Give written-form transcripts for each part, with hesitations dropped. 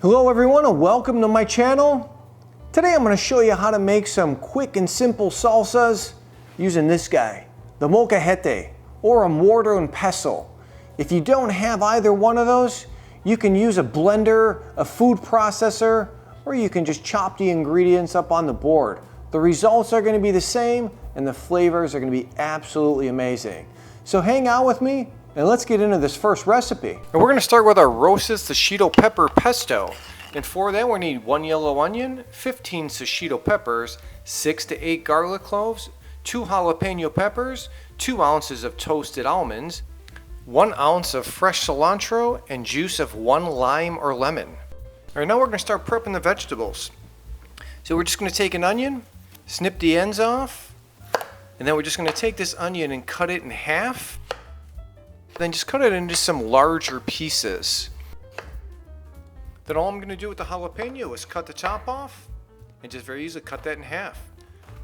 Hello everyone and welcome to my channel. Today I'm going to show you how to make some quick and simple salsas using this guy, the Molcajete, or a mortar and pestle. If you don't have either one of those, you can use a blender, a food processor, or you can just chop the ingredients up on the board. The results are going to be the same and the flavors are going to be absolutely amazing. So hang out with me and let's get into this first recipe. And we're going to start with our roasted shishito pepper pesto. And for that we need 1 yellow onion, 15 shishito peppers, 6 to 8 garlic cloves, 2 jalapeno peppers, 2 ounces of toasted almonds, 1 ounce of fresh cilantro, and juice of 1 lime or lemon. Alright, now we're going to start prepping the vegetables. So we're just going to take an onion, snip the ends off, and then we're just going to take this onion and cut it in half. Then just cut it into some larger pieces. Then all I'm going to do with the jalapeno is cut the top off and just very easily cut that in half.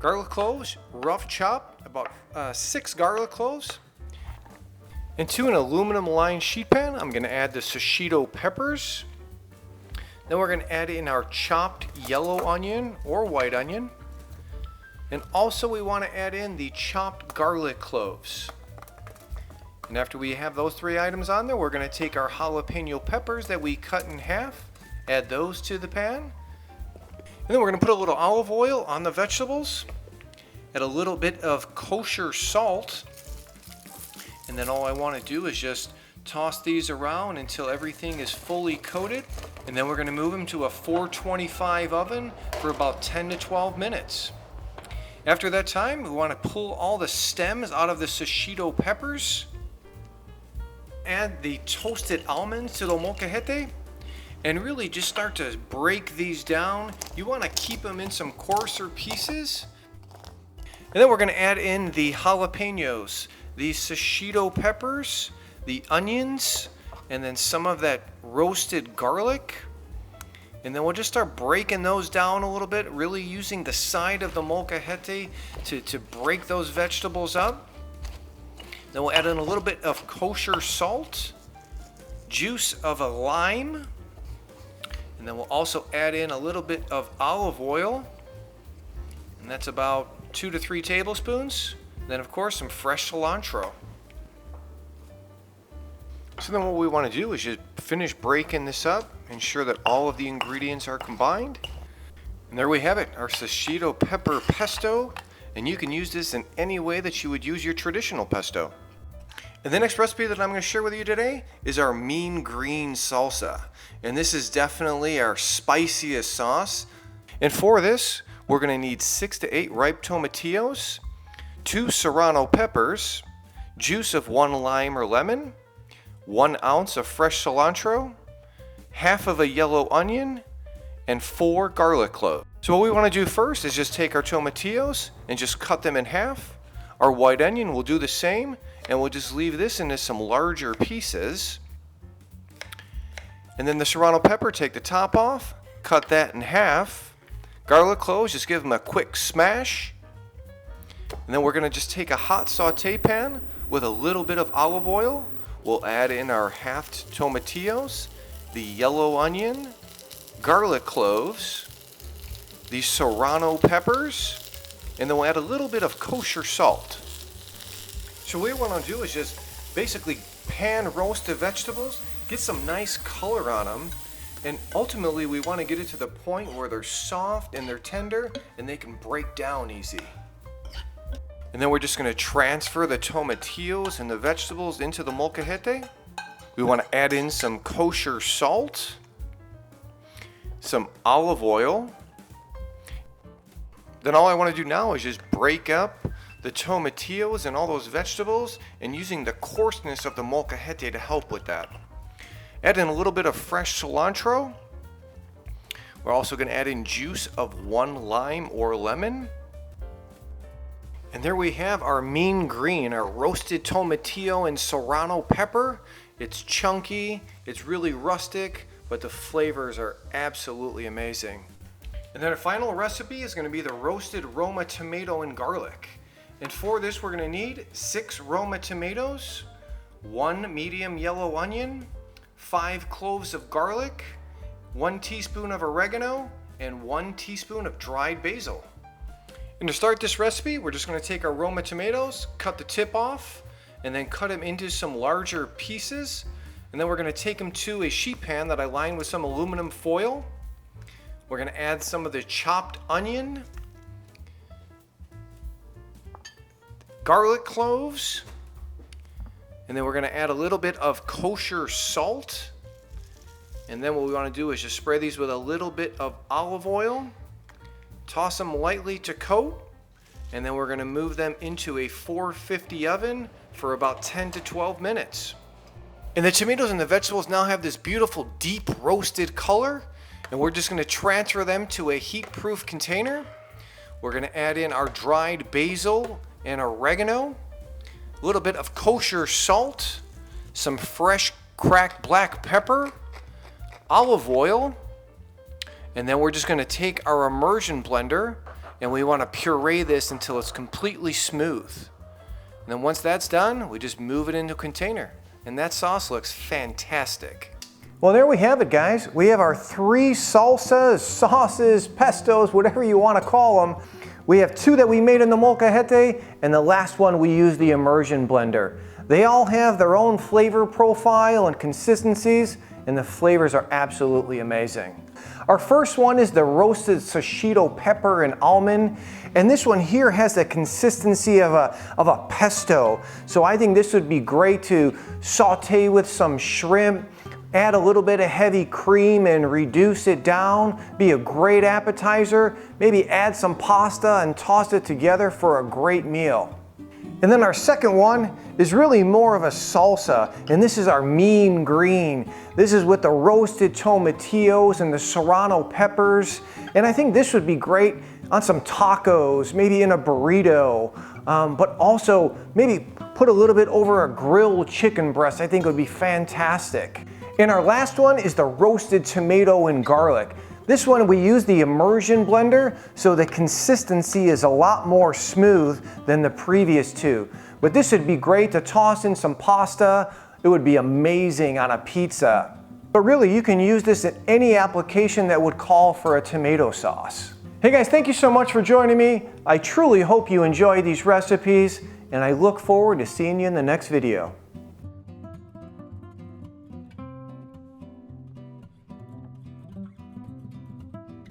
Garlic cloves, rough chop, about 6 garlic cloves. Into an aluminum lined sheet pan, I'm going to add the shishito peppers. Then we're going to add in our chopped yellow onion or white onion. And also we want to add in the chopped garlic cloves. And after we have those 3 items on there, we're going to take our jalapeno peppers that we cut in half, add those to the pan. And then we're going to put a little olive oil on the vegetables, add a little bit of kosher salt. And then all I want to do is just toss these around until everything is fully coated. And then we're going to move them to a 425 oven for about 10 to 12 minutes. After that time, we want to pull all the stems out of the shishito peppers. Add the toasted almonds to the molcajete and really just start to break these down. You want to keep them in some coarser pieces. And then we're going to add in the jalapenos, the shishito peppers, the onions, and then some of that roasted garlic. And then we'll just start breaking those down a little bit, really using the side of the molcajete to break those vegetables up. Then we'll add in a little bit of kosher salt, juice of a lime, and then we'll also add in a little bit of olive oil, and that's about 2 to 3 tablespoons. And then of course some fresh cilantro. So then what we want to do is just finish breaking this up, ensure that all of the ingredients are combined. And there we have it, our shishito pepper pesto. And you can use this in any way that you would use your traditional pesto. And the next recipe that I'm going to share with you today is our mean green salsa. And this is definitely our spiciest sauce. And for this, we're going to need 6 to 8 ripe tomatillos, 2 serrano peppers, juice of 1 lime or lemon, 1 ounce of fresh cilantro, half of a yellow onion, and 4 garlic cloves. So what we want to do first is just take our tomatillos and just cut them in half. Our white onion will do the same, and we'll just leave this into some larger pieces. And then the serrano pepper, take the top off, cut that in half. Garlic cloves, just give them a quick smash. And then we're going to just take a hot saute pan with a little bit of olive oil. We'll add in our halved tomatillos, the yellow onion, garlic cloves, the serrano peppers, and then we'll add a little bit of kosher salt. So what we want to do is just basically pan roast the vegetables, get some nice color on them, and ultimately we want to get it to the point where they're soft and they're tender and they can break down easy. And then we're just going to transfer the tomatillos and the vegetables into the molcajete. We want to add in some kosher salt, some olive oil. Then all I want to do now is just break up the tomatillos and all those vegetables and using the coarseness of the molcajete to help with that. Add in a little bit of fresh cilantro. We're also going to add in juice of 1 lime or lemon. And there we have our mean green, our roasted tomatillo and serrano pepper. It's chunky, it's really rustic, but the flavors are absolutely amazing. And then our final recipe is going to be the roasted Roma tomato and garlic. And for this we're going to need 6 Roma tomatoes, 1 medium yellow onion, 5 cloves of garlic, 1 teaspoon of oregano, and 1 teaspoon of dried basil. And to start this recipe, we're just going to take our Roma tomatoes, cut the tip off, and then cut them into some larger pieces. And then we're going to take them to a sheet pan that I lined with some aluminum foil. We're going to add some of the chopped onion, garlic cloves, and then we're going to add a little bit of kosher salt. And then what we want to do is just spray these with a little bit of olive oil, toss them lightly to coat, and then we're going to move them into a 450 oven for about 10 to 12 minutes. And the tomatoes and the vegetables now have this beautiful deep roasted color, and we're just going to transfer them to a heat-proof container. We're going to add in our dried basil and oregano, a little bit of kosher salt, some fresh cracked black pepper, olive oil, and then we're just going to take our immersion blender and we want to puree this until it's completely smooth. And then once that's done, we just move it into a container. And that sauce looks fantastic. Well, there we have it, guys. We have our 3 salsas, sauces, pestos, whatever you want to call them. We have 2 that we made in the molcajete, and the last one we used the immersion blender. They all have their own flavor profile and consistencies, and the flavors are absolutely amazing. Our first one is the roasted shishito pepper and almond, and this one here has the consistency of a pesto. So I think this would be great to saute with some shrimp, add a little bit of heavy cream and reduce it down. Be a great appetizer. Maybe add some pasta and toss it together for a great meal. And then our second one is really more of a salsa, and this is our mean green. This is with the roasted tomatillos and the serrano peppers, and I think this would be great on some tacos, maybe in a burrito, but also maybe put a little bit over a grilled chicken breast. I think would be fantastic. And our last one is the roasted tomato and garlic. This one we use the immersion blender, so the consistency is a lot more smooth than the previous 2. But this would be great to toss in some pasta. It would be amazing on a pizza. But really, you can use this in any application that would call for a tomato sauce. Hey guys, thank you so much for joining me. I truly hope you enjoy these recipes, and I look forward to seeing you in the next video.